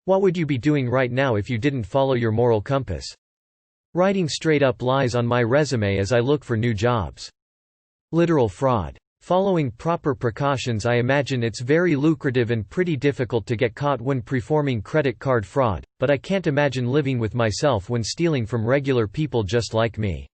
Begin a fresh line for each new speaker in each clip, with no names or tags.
What would you be doing right now if you didn't follow your moral compass? Writing straight up lies on my resume as I look for new jobs. Literal fraud. Following proper precautions, I imagine it's very lucrative and pretty difficult to get caught when performing credit card fraud, but I can't imagine living with myself when stealing from regular people just like me.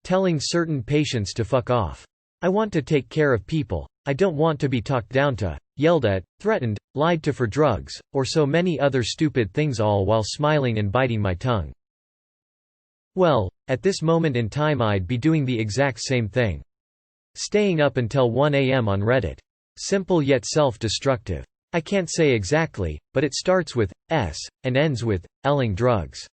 Telling certain patients to fuck off. I want to take care of people. I don't want to be talked down to, yelled at, threatened, lied to for drugs, or so many other stupid things, all while smiling and biting my tongue. Well, at this moment in time I'd be doing the exact same thing. Staying up until 1 a.m. on Reddit. Simple yet self-destructive. I can't say exactly, but it starts with S and ends with Elling drugs.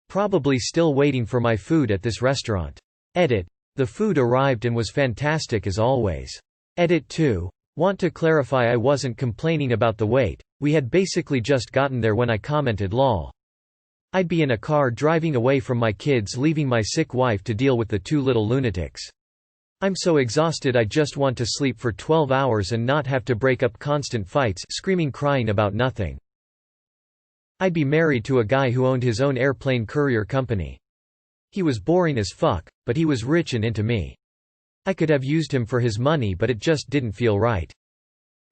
Probably still waiting for my food at this restaurant. Edit. The food arrived and was fantastic as always. Edit 2. Want to clarify, I wasn't complaining about the wait, we had basically just gotten there when I commented lol. I'd be in a car driving away from my kids, leaving my sick wife to deal with the two little lunatics. I'm so exhausted I just want to sleep for 12 hours and not have to break up constant fights, screaming, crying about nothing. I'd be married to a guy who owned his own airplane courier company. He was boring as fuck, but he was rich and into me. I could have used him for his money, but it just didn't feel right.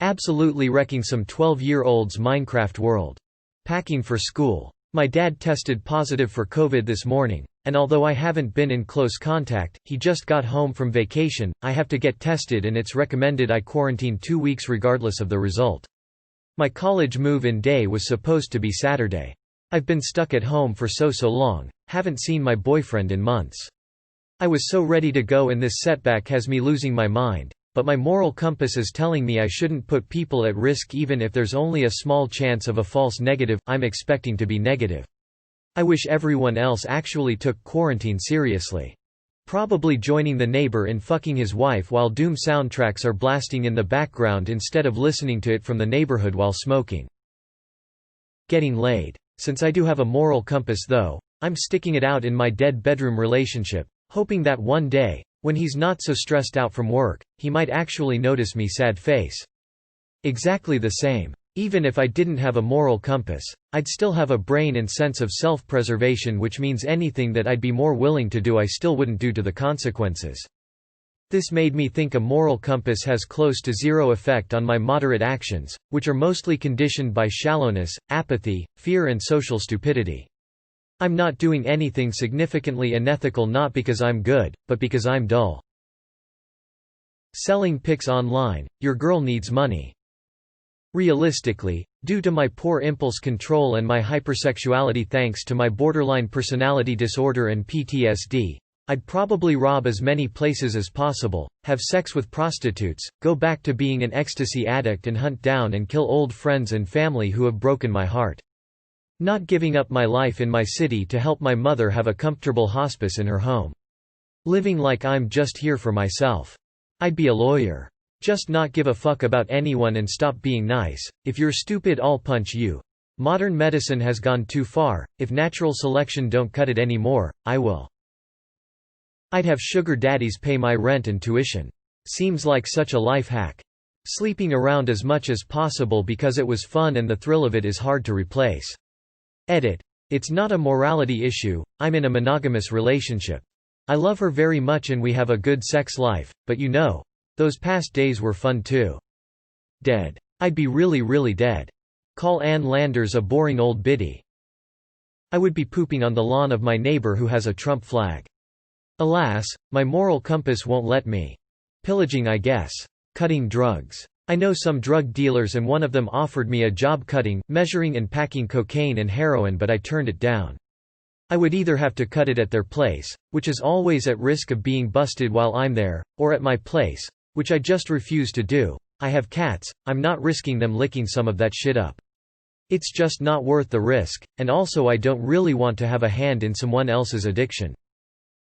Absolutely wrecking some 12-year-old's Minecraft world. Packing for school. My dad tested positive for COVID this morning, and although I haven't been in close contact, he just got home from vacation, I have to get tested and it's recommended I quarantine 2 weeks regardless of the result. My college move-in day was supposed to be Saturday. I've been stuck at home for so long, haven't seen my boyfriend in months. I was so ready to go and this setback has me losing my mind, but my moral compass is telling me I shouldn't put people at risk even if there's only a small chance of a false negative. I'm expecting to be negative. I wish everyone else actually took quarantine seriously. Probably joining the neighbor in fucking his wife while Doom soundtracks are blasting in the background instead of listening to it from the neighborhood while smoking. Getting laid. Since I do have a moral compass though, I'm sticking it out in my dead bedroom relationship, hoping that one day, when he's not so stressed out from work, he might actually notice me sad face. Exactly the same. Even if I didn't have a moral compass, I'd still have a brain and sense of self-preservation, which means anything that I'd be more willing to do I still wouldn't do to the consequences. This made me think a moral compass has close to zero effect on my moderate actions, which are mostly conditioned by shallowness, apathy, fear and social stupidity. I'm not doing anything significantly unethical not because I'm good, but because I'm dull. Selling pics online, your girl needs money. Realistically, due to my poor impulse control and my hypersexuality thanks to my borderline personality disorder and PTSD, I'd probably rob as many places as possible, have sex with prostitutes, go back to being an ecstasy addict and hunt down and kill old friends and family who have broken my heart. Not giving up my life in my city to help my mother have a comfortable hospice in her home. Living like I'm just here for myself. I'd be a lawyer. Just not give a fuck about anyone and stop being nice. If you're stupid, I'll punch you. Modern medicine has gone too far. If natural selection don't cut it anymore, I will. I'd have sugar daddies pay my rent and tuition. Seems like such a life hack. Sleeping around as much as possible because it was fun and the thrill of it is hard to replace. Edit. It's not a morality issue, I'm in a monogamous relationship. I love her very much and we have a good sex life, but you know, those past days were fun too. Dead. I'd be really dead. Call Ann Landers a boring old biddy. I would be pooping on the lawn of my neighbor who has a Trump flag. Alas, my moral compass won't let me. Pillaging, I guess. Cutting drugs. I know some drug dealers and one of them offered me a job cutting, measuring and packing cocaine and heroin, but I turned it down. I would either have to cut it at their place, which is always at risk of being busted while I'm there, or at my place, which I just refuse to do. I have cats, I'm not risking them licking some of that shit up. It's just not worth the risk, and also I don't really want to have a hand in someone else's addiction.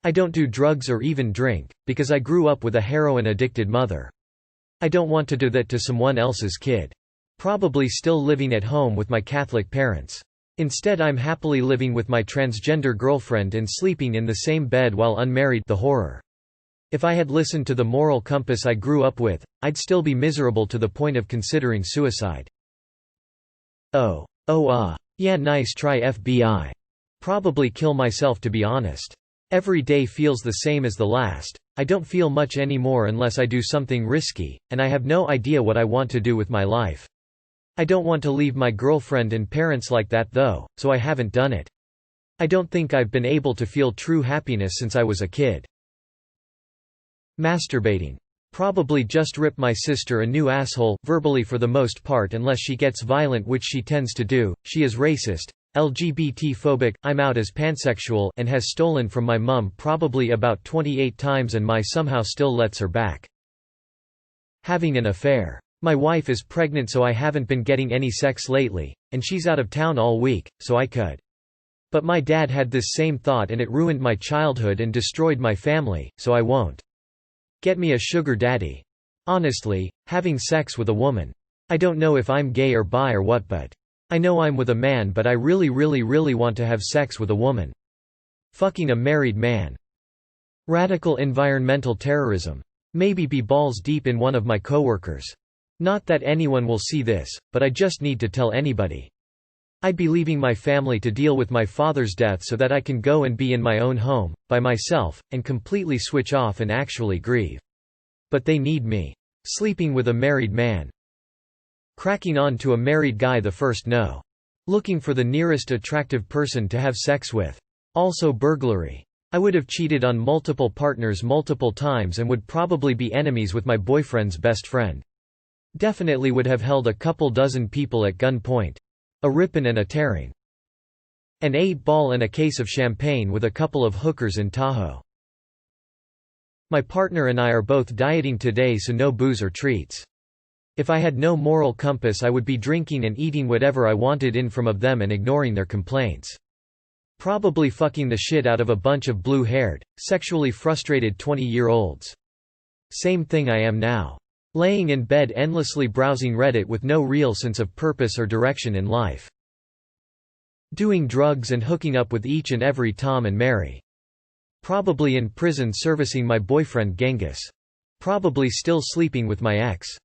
I don't do drugs or even drink, because I grew up with a heroin-addicted mother. I don't want to do that to someone else's kid. Probably still living at home with my Catholic parents. Instead I'm happily living with my transgender girlfriend and sleeping in the same bed while unmarried. The horror. If I had listened to the moral compass I grew up with, I'd still be miserable to the point of considering suicide. Oh. Oh yeah, nice try FBI. Probably kill myself, to be honest. Every day feels the same as the last. I don't feel much anymore unless I do something risky, and I have no idea what I want to do with my life. I don't want to leave my girlfriend and parents like that though, so I haven't done it. I don't think I've been able to feel true happiness since I was a kid. Masturbating. Probably just rip my sister a new asshole, verbally for the most part unless she gets violent, which she tends to do. She is racist, LGBT-phobic, I'm out as pansexual, and has stolen from my mum probably about 28 times and my somehow still lets her back. Having an affair. My wife is pregnant, so I haven't been getting any sex lately, and she's out of town all week, so I could. But my dad had this same thought and it ruined my childhood and destroyed my family, so I won't. Get me a sugar daddy. Honestly, having sex with a woman. I don't know if I'm gay or bi or what, but I know I'm with a man, but I really want to have sex with a woman. Fucking a married man. Radical environmental terrorism. Maybe be balls deep in one of my coworkers. Not that anyone will see this, but I just need to tell anybody. I'd be leaving my family to deal with my father's death so that I can go and be in my own home, by myself, and completely switch off and actually grieve. But they need me. Sleeping with a married man. Cracking on to a married guy the first no. Looking for the nearest attractive person to have sex with. Also burglary. I would have cheated on multiple partners multiple times and would probably be enemies with my boyfriend's best friend. Definitely would have held a couple dozen people at gunpoint. A rippin' and a tearing. An 8-ball and a case of champagne with a couple of hookers in Tahoe. My partner and I are both dieting today, so no booze or treats. If I had no moral compass, I would be drinking and eating whatever I wanted in from of them and ignoring their complaints. Probably fucking the shit out of a bunch of blue-haired, sexually frustrated 20-year-olds. Same thing I am now. Laying in bed endlessly browsing Reddit with no real sense of purpose or direction in life. Doing drugs and hooking up with each and every Tom and Mary. Probably in prison servicing my boyfriend Genghis. Probably still sleeping with my ex.